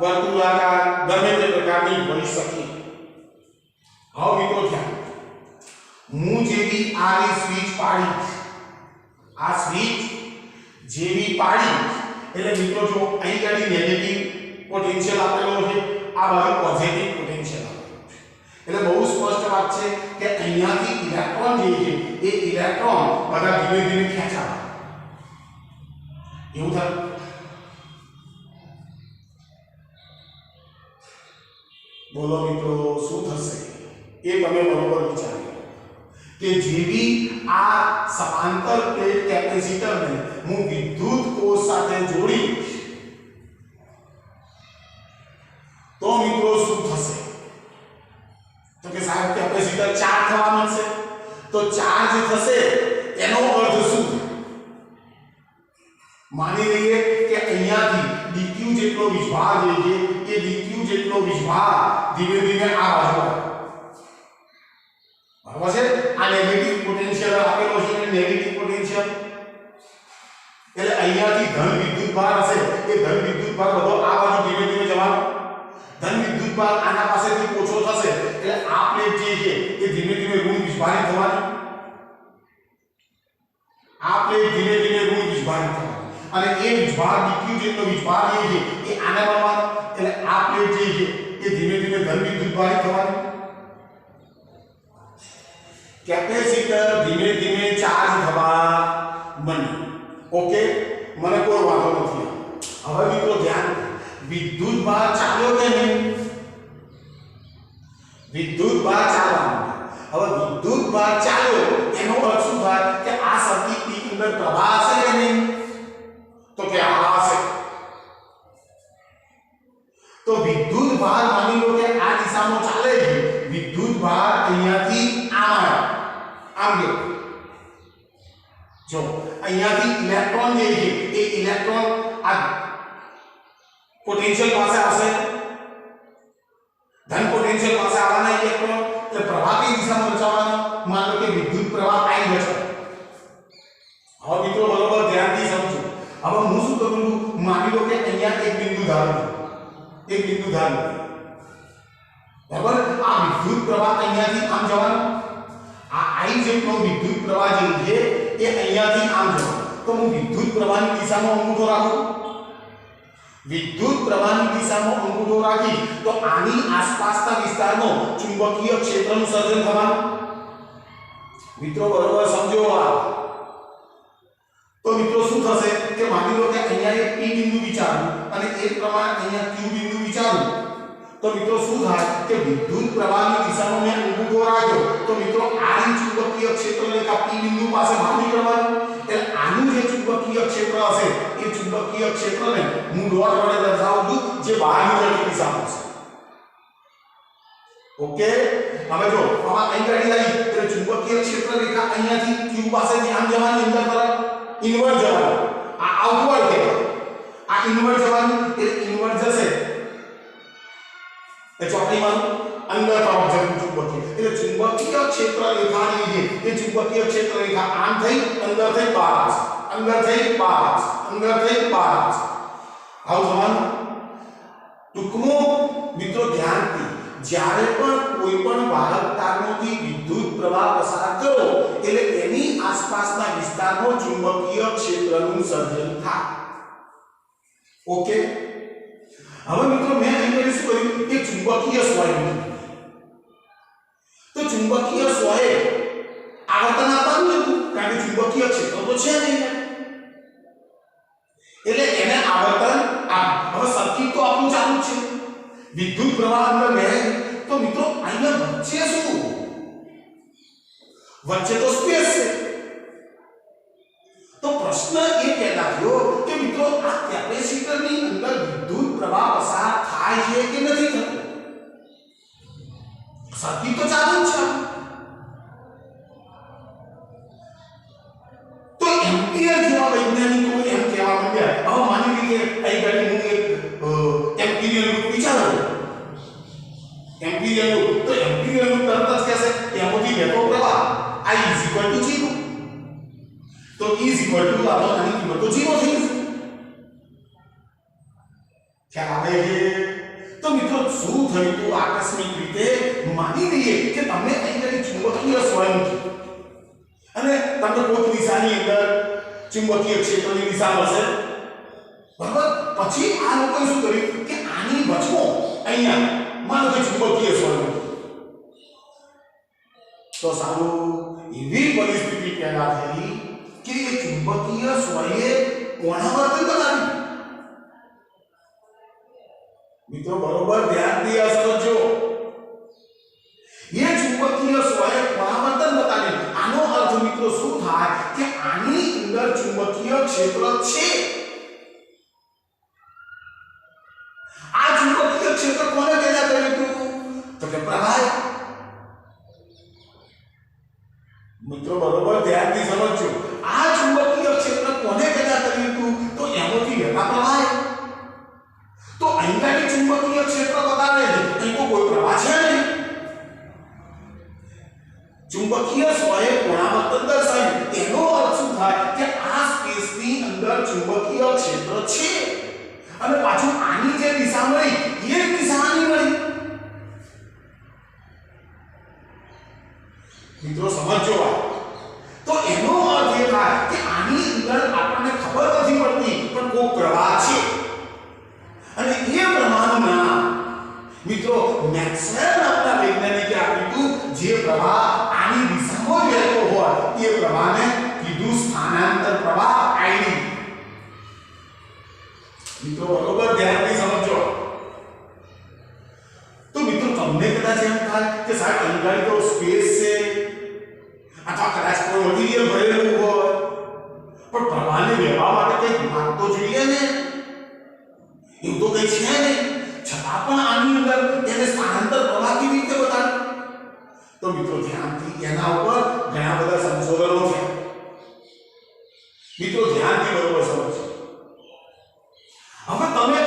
વર્તુળાકાર ગમે તે પ્રકારની હોઈ શકે। હવે મિત્રો ધ્યાન, હું જેવી આની સ્વિચ પાડી, આ સ્વિચ જેવી પાડી એટલે મિત્રો જો અહીં ગાડી નેગેટિવ પોટેન્શિયલ આપેલો છે, આ બાજુ પોઝિટિવ પોટેન્શિયલ આપેલો છે, એટલે બહુ સ્પષ્ટ વાત છે કે અહીંયાથી ઇલેક્ટ્રોન જે છે એ ઇલેક્ટ્રોન બધા ધીમે ધીમે ખેંચાય, એવું થાય। બોલો મિત્રો શું થશે, એ તમે બરોબર વિચારો કે જેવી આ સમાંતર પ્લેટ કેપેસિટરને હું વિદ્યુત કોષ સાથે જોડીશ તો મિત્રો શું થશે, તો કે સાહેબ કેપેસિટર ચાર્જ થવા માંડશે। તો ચાર્જ થશે એનો અર્થ શું, માની લઈએ કે અહીંયાથી dq જેટલો વિજભાર જે છે એ dq જેટલો વિજભાર ધીમે ધીમે આ બાજુ આવે, બરાબર છે। આ નેગેટિવ પોટેન્શિયલ આપેલો છે, નેગેટિવ પોટેન્શિયલ એટલે અહીંયાથી ધન વિદ્યુતભાર હશે, એ ધન વિદ્યુતભાર બધો આ બાજુ ધીમે ધીમે જવાનો, ધન વિદ્યુતભાર આના પાસેથી ઓછો થશે એટલે આ પ્લેટ જે છે એ ધીમે ધીમે ઋણ વિજભારિત થવાની, આ પ્લેટ ધીમે ધીમે ઋણ વિજભારિત થવાની, અને એ વિજભાર dq જેટલો વિજભાર જે છે એ આને મળવાનો, એટલે આ પ્લેટ જે છે એ ધીમે ધીમે ધન વિદ્યુતભારિત થવાની। कैपेसिटर धीमे धीमे चार्ज थवा बने, ओके, મને કોઈ વાંધો નથી। હવે મિત્રો ધ્યાન, વિદ્યુત ભાર ચાલ્યો કે નહીં, વિદ્યુત ભાર ચાલવાનો, હવે વિદ્યુત ભાર ચાલ્યો એનો અર્થ શું થાય કે આ સર્કિટની અંદર પ્રવાહ હશે કે નહીં, તો કે આ હશે। તો વિદ્યુત ભાર માની લો કે આ દિશામાં ચાલે છે, વિદ્યુત ભાર અહીંયાથી આમ આમ ગયો, જો અહીંયાથી ઇલેક્ટ્રોન જે છે એ ઇલેક્ટ્રોન આ પોટેન્શિયલ પાસે આવશે, ધન પોટેન્શિયલ પાસે આવવાના ઇલેક્ટ્રોન, એટલે પ્રવાહ કઈ દિશામાં રચાવાનો, માન લો કે વિદ્યુત પ્રવાહ આઈ જશે। હવે મિત્રો બરોબર ધ્યાનથી સમજો। હવે હું શું કરું છું, માની લો કે અહીંયા એક બિંદુ ધારું, એક બિંદુ ધારું, બરાબર, આ વિદ્યુત પ્રવાહ અહીંયાથી આમ જવાનો, આ આઈ જેટલો વિદ્યુત પ્રવાહ જે છે એ અહીંયાથી આમ જવાનો, તો હું વિદ્યુત પ્રવાહની દિશામાં અંગૂઠો રાખું, વિદ્યુત પ્રવાહની દિશામાં અંગૂઠો રાખી તો આની આસપાસના વિસ્તારમાં ચુંબકીય ક્ષેત્રનું સર્જન થવાનું। મિત્રો બરોબર સમજો આ। તો મિત્રો શું થશે કે માની લો કે અહીંયા એક p બિંદુ વિચારું અને એક પ્રમાણે અહીંયા q બિંદુ વિચારું, તો મિત્રો શું થાય કે વિદ્યુત પ્રવાહની દિશામાં મેં અંગૂઠો રાખ્યો, તો મિત્રો આ ચુંબકીય ક્ષેત્ર રેખા p બિંદુ પાસે બહાર નીકળવાનું, એટલે આનું જે ચુંબકીય ક્ષેત્ર હશે એ ચુંબકીય ક્ષેત્રને હું ડોટ વડે દર્શાવું છું, જે બહાર નીકળતી દિશામાં હશે, ઓકે। હવે જો આમાં અહીં ગાડી આવી એટલે ચુંબકીય ક્ષેત્ર રેખા અહીંયાથી q પાસેથી આમ જવાની, અંદર તરફ ઇનવર્ટ જવાનું, આ આઉટવર્ડ કહેવાય, આ ઇનવર્ટ જવાનું, એટલે ઇનવર્ટ જશે એ ચોક્કસ ચોકડીમાં અંદર તરફ જતું ચુંબકીય એટલે ચુંબકીય ક્ષેત્ર રેખાની જે એ ચુંબકીય ક્ષેત્ર રેખા આમ થઈ અંદર થઈ બહાર આવશે, અંદર થઈ બહાર આવશે, અંદર થઈ બહાર આવશે. આવું થવાનું. ટૂંકમાં મિત્રો ધ્યાનથી જ્યારે પણ કોઈ પણ વાહક તારમાંથી વિદ્યુત પ્રવાહ પસાર કરો એટલે એની આસપાસના વિસ્તારમાં ચુંબકીય ક્ષેત્રનું સર્જન થાય. ઓકે. હવે મિત્રો મેં અહીં શું કર્યું કે ચુંબકીય સ્વયં તો ચુંબકીય સ્વયં આવર્તન આપવાનું હતું કારણ કે ચુંબકીય ક્ષેત્ર તો છે નહીં એટલે એને આવર્તન આપ. હવે સર્કિટ તો આપણું ચાલુ છે, વિદ્યુત પ્રવાહ અંદર વહે તો મિત્રો અહીંયા વચ્ચે શું? વચ્ચે તો સ્પેસ છે. તો પ્રશ્ન એ પેદા થયો કે મિત્રો આ કેપેસિટરની અંદર વિદ્યુત પ્રવાહ પસાર થાય છે કે નથી થતો? સર્કિટ તો ચાલુ છે. તો એમ્પિયર જેવા વૈજ્ઞાનિકો એમ કહેવા માંડ્યા. હવે માની લઈએ અહીં ગાડી હું એક એમ્પિયર નું વિચારો, એમ્પિયર નું તો એમ્પિયર નું તરત જ કહેશે એમાંથી વહેતો પ્રવાહ I is equal to 0. તો E is equal to આની કિંમત તો 0 થઈ જશે. ખ્યાલ આવે છે? તો મિત્રો શું થયું તો આકસ્મિક રીતે માની લઈએ કે તમે અહીં ગાડી ચુંબકીય સ્વયં અને તમને કોઈ દિશાની અંદર ચુંબકીય ક્ષેત્રની દિશા મળશે, બરાબર? પછી આ લોકોએ શું કર્યું કે આની વચમાં અહીંયા માનો કે ચુંબકીય સ્વયં તો સારું એવી પરિસ્થિતિ પેદા થઈ કે એ ચુંબકીય સ્વયં કોના વર્તન બનાવ્યું? મિત્રો બરોબર ધ્યાનથી આ સમજો. એ ચુંબકીય સ્વયં કોના વર્તન બતાવે? આનો અર્થ મિત્રો શું થાય કે આની અંદર ચુંબકીય ક્ષેત્ર છે. આ ચુંબકીય ક્ષેત્ર કોને પેદા કર્યું હતું? તો કે પ્રવાહ. મિત્રો બરોબર ધ્યાનથી સમજજો. આ ચુંબકીય ક્ષેત્ર કોને પેદા કર્યું હતું? તો એમાંથી વહેતા પ્રવાહ. તો અહીંયાથી ચુંબકીય ક્ષેત્ર બતાવે છે અહીં તો કોઈ પ્રવાહ છે નહીં. ચુંબકીય સ્વયં કોણાવર્તન દર્શાવ્યું. એનો અર્થ શું થાય કે આ સ્પેસની અંદર ચુંબકીય ક્ષેત્ર છે અને પાછું આની જે દિશા મળી એ દિશા આની મળી. મિત્રો સમજો. તો એનો અર્થ એ થાય કે આની અંદર આપણને ખબર નથી પડતી પણ કોઈ પ્રવાહ છે અને એ પ્રવાહનું નામ મિત્રો મેક્સવેલ નામના વૈજ્ઞાનિકે આપ્યું જે પ્રવાહ આની દિશામાં વહેતો હોય એ પ્રવાહને કીધું સ્થાનાંતર પ્રવાહ આઈડી. મિત્રો બરોબર ધ્યાનથી સમજો. તો મિત્રો તમને કદાચ એમ થાય કે સાહેબ અંગાડી તો સ્પેસ છે અથવા કદાચ કોઈ મટીરીયલ ભરેલું હોય પણ પ્રવાહને વહેવા માટે કંઈક માર્ગ તો જોઈએ ને. એવું તો કંઈ છે નહીં છતાં પણ આની અંદર એને સ્થાનાંતર પ્રવાહ કેવી રીતે બતાવે? તો મિત્રો ધ્યાનથી એના ઉપર ઘણા બધા સંશોધનો છે. મિત્રો ધ્યાનથી બરોબર સમજો. હવે તમે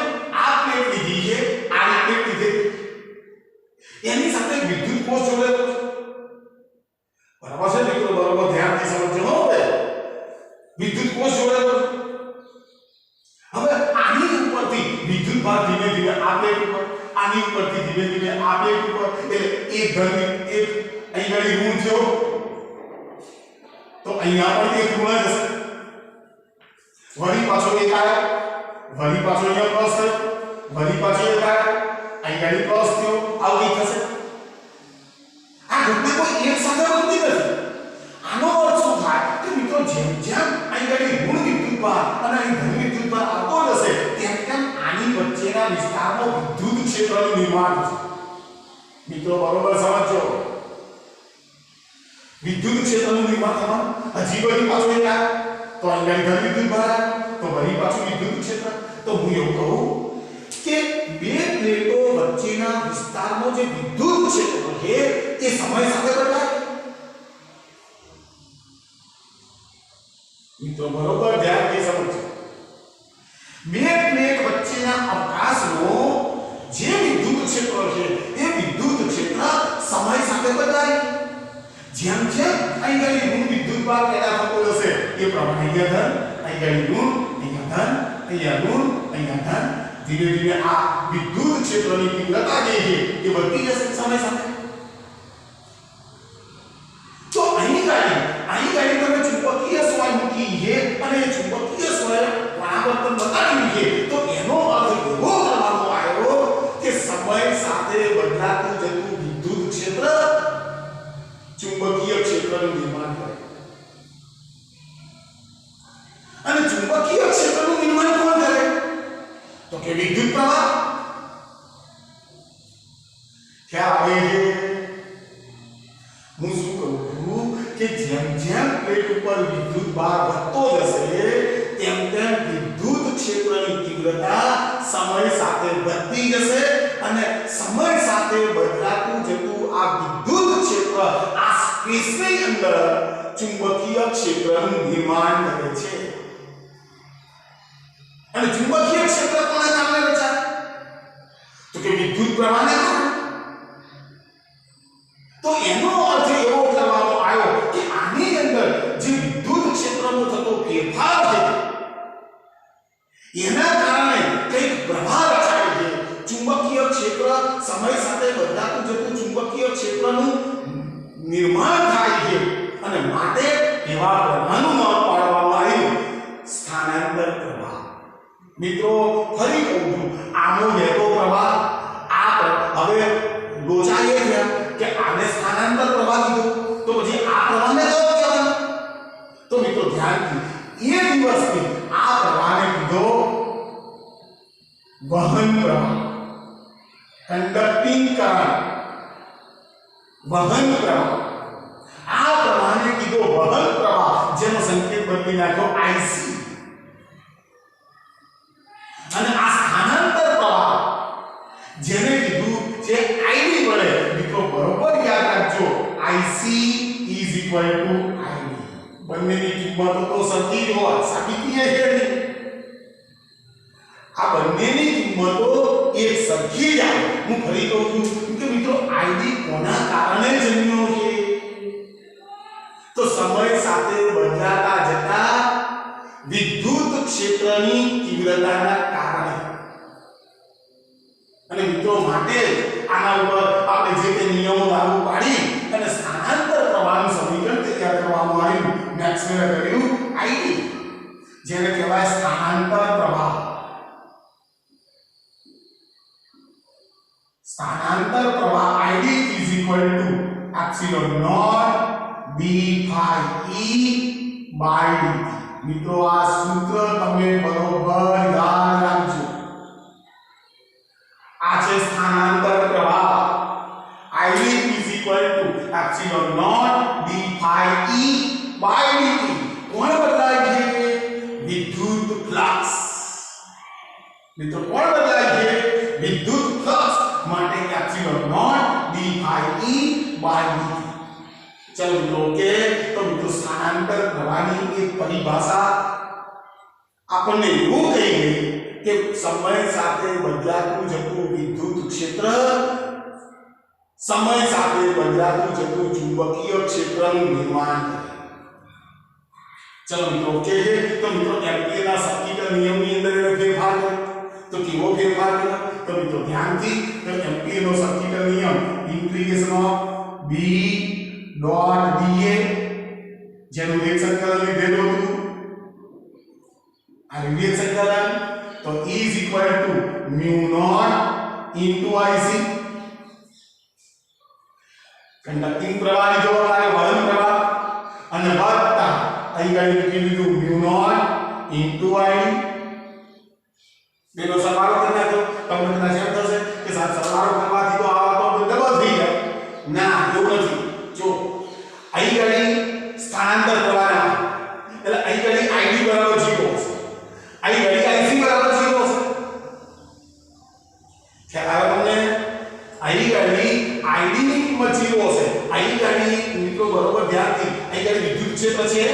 આ પ્લેટ લીધી છે, આ પ્લેટ લીધી એની સાથે વિદ્યુત કોષ જોડેલો છે, બરાબર છે મિત્રો? બરોબર ધ્યાનથી સમજો. હવે વિદ્યુત કોષ જોડેલો છે. હવે આની ઉપરથી વિદ્યુત ભાર ધીમે ધીમે આ પ્લેટ ઉપર, આની ઉપરથી ધીમે ધીમે આ પ્લેટ ઉપર એટલે એક ધન એક અહીં ગાડી ઋણ થયો તો અહીંયા પણ એક ઋણ જશે. વળી પાછો એક આવ્યો, વળી પાછો અહીંયા પ્લસ થયો, વળી પાછો એક આવ્યો, અહીં ગાડી પ્લસ થયો, આવું કંઈ થશે. આ ઘટના કોઈ એક સાથે બનતી નથી. આનો અર્થ શું થાય કે મિત્રો જેમ જેમ અહીં ગાડી ઋણ વિદ્યુત ભાર અને અહીં ધન વિદ્યુત ભાર આવતો જશે તેમ તેમ આની વચ્ચેના વિસ્તારમાં વિદ્યુત ક્ષેત્રનું નિર્માણ થશે. મિત્રો બરોબર સમજો. વિદ્યુત ક્ષેત્રનું નિર્માણ થવાનું હજી વળી પાછું એક આવે તો અહીં ગાડી ધન વિદ્યુત ભાર તો વળી પાછું વિદ્યુત ક્ષેત્ર. તો હું એવું કહું કે બે પ્લેટો વચ્ચેના વિસ્તારમાં જે વિદ્યુત ક્ષેત્ર છે એ સમય સાથે બદલાય. મિત્રો બરોબર ધ્યાનથી સમજો. બે પ્લેટ વચ્ચેના અવકાશનો જે વિદ્યુત ક્ષેત્ર છે એ જેમ જેમ અહીં ગઈ ઋણ વિદ્યુત ભાર પેદા થતો જશે એ પ્રમાણે અહીંયા ધન, અહીં ગઈ ઋણ, અહીંયા ધન, અહીંયા ઋણ, અહીંયા ધન, ધીરે ધીરે આ વિદ્યુત ક્ષેત્રની તીવ્રતા જે છે એ વધતી જશે સમય સાથે. તો અહીં ગાડી તમે ચુંબકીય સ્વયં મૂકી છે અને ચુંબકીય સ્વયં પરાવર્તન બતાવ્યું છે તો એનો અર્થ એવો કરવામાં આવ્યો કે સમય સાથે બદલાતું જતું વિદ્યુત ક્ષેત્ર ચુંબકીય ક્ષેત્રનું નિર્માણ કરે. અને ચુંબકીય ક્ષેત્રનું નિર્માણ કોણ કરે? તો કે વિદ્યુત પ્રવાહ. ખ્યાલ આવે છે? હું શું કહું છું કે જેમ જેમ પ્લેટ ઉપર વિદ્યુત ભાર વધતો જશે તેમ તેમ વિદ્યુત ક્ષેત્રની તીવ્રતા સમય સાથે વધતી જશે અને સમય સાથે બદલાતું જતું આ વિદ્યુત ક્ષેત્ર આ સ્પેસની અંદર ચુંબકીય ક્ષેત્રનું નિર્માણ કરે છે. અને ચુંબકીય ક્ષેત્ર કોના કારણે રચાય? તો કે વિદ્યુત પ્રવાહને કારણે. તો એનો અર્થ એવો કરવામાં આવ્યો કે આની અંદર જે વિદ્યુત ક્ષેત્રમાં થતો ફેરફાર છે એના કારણે કંઈક પ્રવાહ રચાય છે. ચુંબકીય ક્ષેત્ર સમય સાથે બદલાતું જતું ચુંબકીય ક્ષેત્રનું નિર્માણ થાય છે અને માટે એવા પ્રવાહનું નામ પાડવામાં આવ્યું સ્થાનાંતર પ્રવાહ. મિત્રો ફરી કહું છું, આનો વહેતો પ્રવાહ હવે લોચાઈએ છે કે આને સ્થાનાંતર પ્રવાહ કીધો તો પછી આ પ્રવાહને કયો કહેવાય? તો મિત્રો ધ્યાનથી એ દિવસથી આ પ્રવાહને કીધો વહન પ્રવાહ, કંડક્ટિંગ કરંટ, વહન પ્રવાહ. આ પ્રવાહને કીધો વહન પ્રવાહ જેનો સંકેત બદલી નાખ્યો IC. અને આ સ્થાનાંતર પ્રવાહ જેને કીધું જે ID વડે મિત્રો બરોબર યાદ રાખજો IC = ID. બંનેની કિંમતો તો સરખી જ હોય, સાબિતી છે ને. આ બંનેની કિંમતો એક સરખી જ આવે. હું ફરી કહું છું કે મિત્રો ID કોના કારણે જન્મ્યો છે? તો સમય સાથે બદલાતા જતા વિદ્યુત ક્ષેત્રની તીવ્રતાના કારણે. અને મિત્રો માટે આના ઉપર આપણે જે તે નિયમો લાગુ પાડી અને સ્થાનાંતર પ્રવાહનું સમીકરણ તૈયાર કરવામાં આવ્યું. મેક્સવેલે કર્યું ID, જેને કહેવાય સ્થાનાંતર પ્રવાહ. સ્થાનાંતર પ્રવાહ ID = ε0 d phi E by dt. મિત્રો આ સૂત્ર તમે બરોબર યાદ રાખજો. આ છે સ્થાનાંતર પ્રવાહ. ID = ε0 d phi E by dt. કોણ બદલાય છે? વિદ્યુત ફ્લક્સ. મિત્રો કોણ બદલાય છે? વિદ્યુત ફ્લક્સ. માટે ε0 d phi E by dt. ચલો મિત્રો ઓકે. તો મિત્રો સ્થાનાંતર પ્રવાહની એક પરિભાષા આપણને એવું કહી ગઈ કે સમય સાથે બદલાતું જતું વિદ્યુત ક્ષેત્ર સમય સાથે બદલાતું જતું ચુંબકીય ક્ષેત્રનું નિર્માણ કરે. ચલો મિત્રો ઓકે. તો મિત્રો એમ્પીયરના સર્કિટ નિયમની અંદર ફેરફાર કર્યો. તો કેવો ફેરફાર કર્યો? તો મિત્રો ધ્યાનથી તો એમ્પીયરનો સર્કિટ નિયમ integration of B dot dA જેનું રેટ સંકલન લીધેલું હતું. આ રેટ સંકલન તો E = μ0 ઇન્ટુ IC. કંડક્ટિંગ પ્રવાહ લીધો અને વહન પ્રવાહ અને વત્તા અહીં ગાડી મૂકી લીધું μ0 ઇન્ટુ ID. બેનો સરવાળો કરી નાખ્યો. તમને કદાચ એમ થશે કે સાહેબ સરવાળો કરવાથી તો આ તો ડબલ થઈ જાય. ના, એવું નથી. જો અહીં ગાડી સ્થાનાંતર પ્રવાહના એટલે અહીં ગાડી ID = 0 હશે, અહીં ગાડી IC = 0 હશે. ખ્યાલ આવે તમને? અહીં ગાડી ID ની કિંમત 0 હશે. અહીં ગાડી મિત્રો બરોબર ધ્યાનથી અહીં ગાડી વિદ્યુત ક્ષેત્ર છે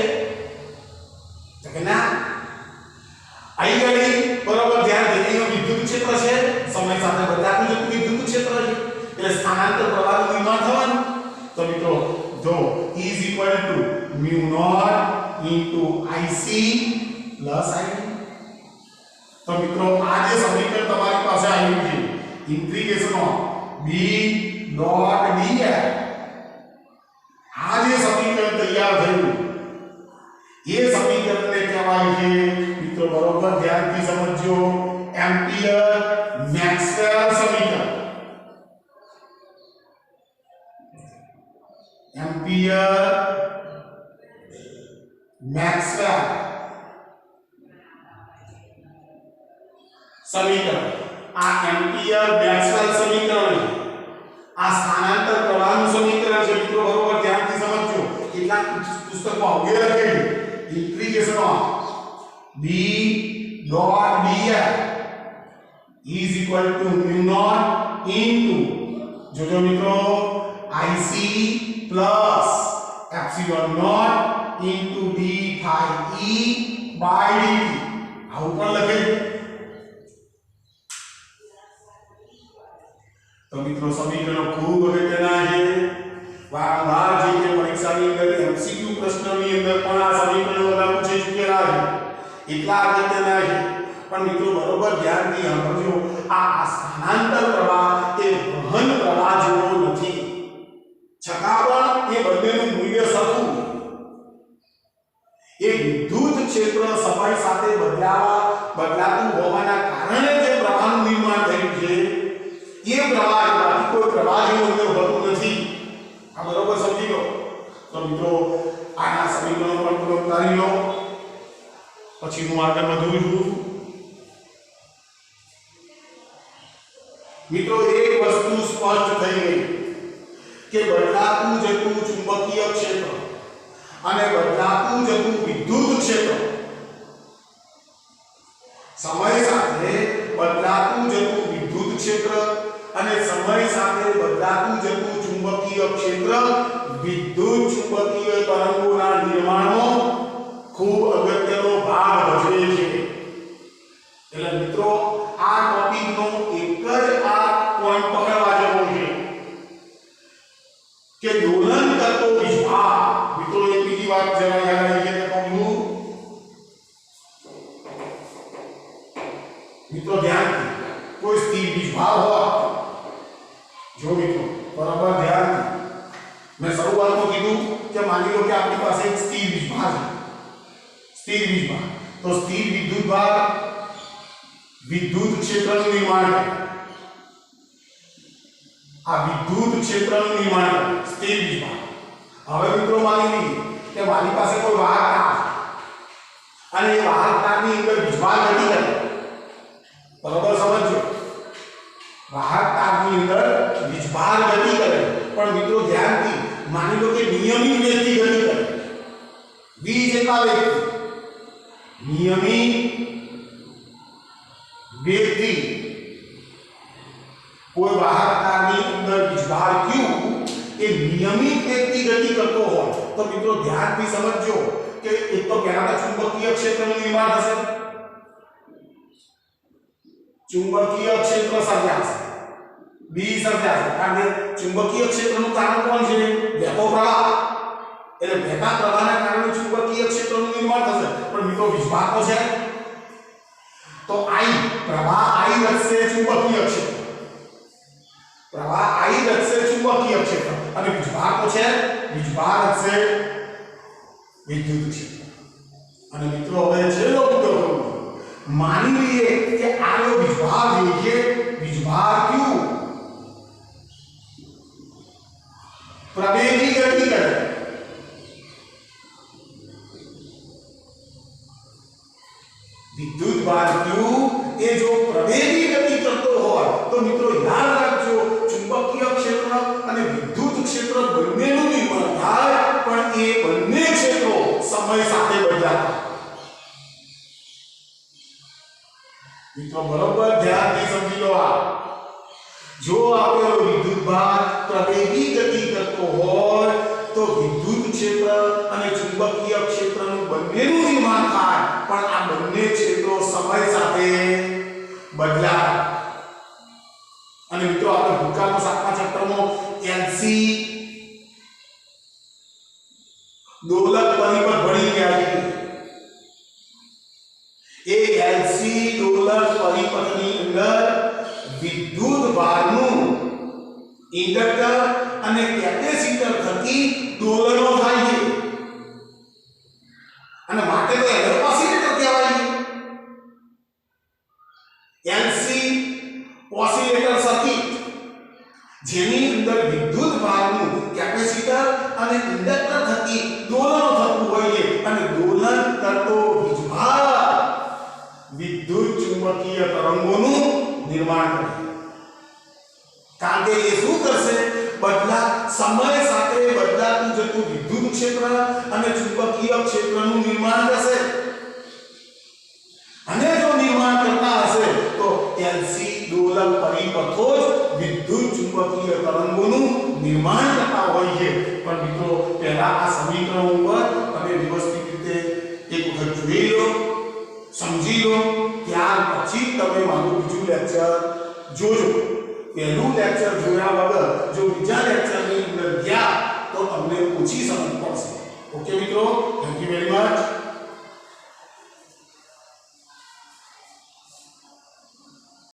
તો કે ના. અહીં ગાડી બરોબર ધ્યાનથી અહીં વિદ્યુત ક્ષેત્ર છે, સમય સાથે બદલાતું જતું વિદ્યુત ક્ષેત્ર છે એટલે સ્થાનાંતર પ્રવાહનું નિર્માણ થવાનું. તો મિત્રો જો E is equal to mu naught into IC plus ID. તો મિત્રો આ જે સમીકરણ તમારી પાસે આવ્યું છે integration of B dot dl, આ જે સમીકરણ તૈયાર થયું એ સમીકરણને કહેવાય છે મિત્રો બરોબર ધ્યાનથી સમજજો એમ્પિયર મેક્સવેલ સમીકરણ. એમ્પિયર મેક્સવેલ સમીકરણ. આ એમ્પિયર મેક્સવેલ સમીકરણ આ સ્થાનાંતર પ્રવાહનું સમીકરણ છે મિત્રો બરોબર ધ્યાનથી સમજજો. કેટલાક પુસ્તકમાં હવે લખેલું integration of B dot dl is equal to mu naught into જોજો મિત્રો IC plus epsilon naught into d phi E by dt. આવું પણ લખેલું. તો મિત્રો સમીકરણો ખૂબ અગત્યના છે. વારંવાર જે કે પરીક્ષાની અંદર MCQ પ્રશ્નની અંદર પણ આ સમીકરણો બધા પૂછી ચૂકેલા છે. એટલા અગત્યના છે. પણ મિત્રો બરોબર ધ્યાનથી સાંભળજો. આ સ્થાનાંતર પ્રવાહ એ વહન પ્રવાહ જેવો નથી. છતાં પણ એ બંનેનું મૂલ્ય સરખું. એ વિદ્યુત ક્ષેત્ર સમય સાથે બદલાતું હોવાના કારણે જે પ્રવાહનું નિર્માણ થયું છે એ પ્રવાહ બાકી કોઈ પ્રવાહ જેવું અંદર હોતું નથી. આ બરોબર સમજી લો. તો મિત્રો આના સમીકરણો પણ પૂરો કરી લો, પછી હું આગળ વધું છું. મિત્રો એક વસ્તુ સ્પષ્ટ થઈ ગઈ કે બદલાતું જતું ચુંબકીય ક્ષેત્ર અને બદલાતું જતું વિદ્યુત ક્ષેત્ર સમય સાથે બદલાતું જતું વિદ્યુત ક્ષેત્ર અને સમય સાથે બદલાતું જતું ચુંબકીય ક્ષેત્ર વિદ્યુત ચુંબકીય તરંગોના નિર્માણમાં ખૂબ અગત્યનો ભાગ ભજવે છે. એટલે મિત્રો આ ટોપિકનો એક જ આ પોઈન્ટ પકડવા જેવો છે કે દોલન કરતો વીજભાર. મિત્રો એક બીજી વાત જરા યાદ આવી છે કે કહું મિત્રો ધ્યાનથી કોઈ સ્થિર વીજભાર હોય, જો મિત્રો બરાબર ધ્યાનથી મેં શરૂઆતમાં કીધું કે માની લો કે આપણી પાસે એક સ્થિર વીજભાર છે. સ્થિર વીજભાર તો સ્થિર વિદ્યુતભાર વિદ્યુત ક્ષેત્રનું નિર્માણ કરે. આ વિદ્યુત ક્ષેત્રનું નિર્માણ કરે સ્થિર વીજભાર. હવે મિત્રો માની લઈએ કે મારી પાસે કોઈ વાહક તાર અને એ વાહક તારની અંદર વીજભાર ગતિ કરે. બરાબર સમજો. વાહક તારની અંદર વીજભાર ગતિ કરે પણ મિત્રો ધ્યાનથી માની લો કે નિયમિત વેગથી ગતિ કરે. v જેટલા વેગથી નિયમિત વેગથી કોઈ વાહક તારની અંદર વીજભાર q એ નિયમિત વેગથી ગતિ કરતો હોય તો મિત્રો ધ્યાનથી સમજજો કે એક તો પહેલા તો ચુંબકીય ક્ષેત્રનું નિર્માણ થશે. ચુંબકીય ક્ષેત્ર સર્જાશે, B સર્જાશે. કારણ કે ચુંબકીય ક્ષેત્રનું કારણ કોણ છે? વહેતો પ્રવાહ. એટલે વહેતા પ્રવાહના કારણે ચુંબકીય ક્ષેત્રનું નિર્માણ થશે. પણ મિત્રો વીજભાર તો છે તો I પ્રવાહ I રચશે ચુંબકીય ક્ષેત્ર. પ્રવાહ I રચશે ચુંબકીય ક્ષેત્ર અને વીજભાર તો છે વીજભાર રચશે વિદ્યુત ક્ષેત્ર. અને મિત્રો હવે છેલ્લો મુદ્દો માની લઈએ કે આ જો વીજભાર જે છે વીજભાર q પ્રવેગી ગતિ કરે. વિદ્યુતભાર q એ જો પ્રવેગી ગતિ કરતો હોય તો મિત્રો યાદ રાખજો ચુંબકીય ક્ષેત્ર અને વિદ્યુત ક્ષેત્ર બંનેનું નિર્માણ થાય પણ એ બંને ક્ષેત્રો સમય સાથે બદલાતા. મિત્રો બરોબર ધ્યાનથી સમજી લો. આ જો આપેલો વિદ્યુતભાર પ્રવેગી ગતિ કરતો હોય તો વિદ્યુત ક્ષેત્ર અને ચુંબકીય ક્ષેત્રનું બંનેનું નિર્માણ થાય પણ આ બંને ક્ષેત્રો સમય સાથે બદલાય. અને મિત્રો આપણે ભૂતકાળના 7મા ચેપ્ટરમાં LC દોલક પરિપથ ભણી ગયા છે એ એલસી દોલક પરિપથની અંદર વિદ્યુત ભારનું ઇન્ડક્ટર અને કેપેસિટર થકી દોલનો થાય છે અને માટે તો એને ઓસિલેટર કહેવાય છે એલસી ઓસિલેટર સર્કિટ જેની અંદર વિદ્યુત ભારનું કેપેસિટર અને ઇન્ડક્ટર થકી દોલનો થતું હોય છે અને દોલન કરતો વીજભાર વિદ્યુત ચુંબકીય તરંગોનું નિર્માણ કરે કારણ કે એ શું કરશે સમય સાથે બદલાતું જતું વિદ્યુત ક્ષેત્ર અને ચુંબકીય ક્ષેત્રનું નિર્માણ કરશે અને જો નિર્માણ કરતા હશે તો એલસી દોલક પરિપથો જ વિદ્યુત ચુંબકીય તરંગોનું નિર્માણ કરતા હોય છે પણ મિત્રો પહેલા આ સમીકરણ ઉપર તમે વ્યવસ્થિત રીતે એક વખત જોઈ લો સમજી લો ત્યાર પછી તમે મારું બીજું લેક્ચર જોજો પહેલું લેક્ચર જોયા વગર જો બીજા લેક્ચરની અંદર ગયા તો તમને ઓછી સમજ પડશે ઓકે મિત્રો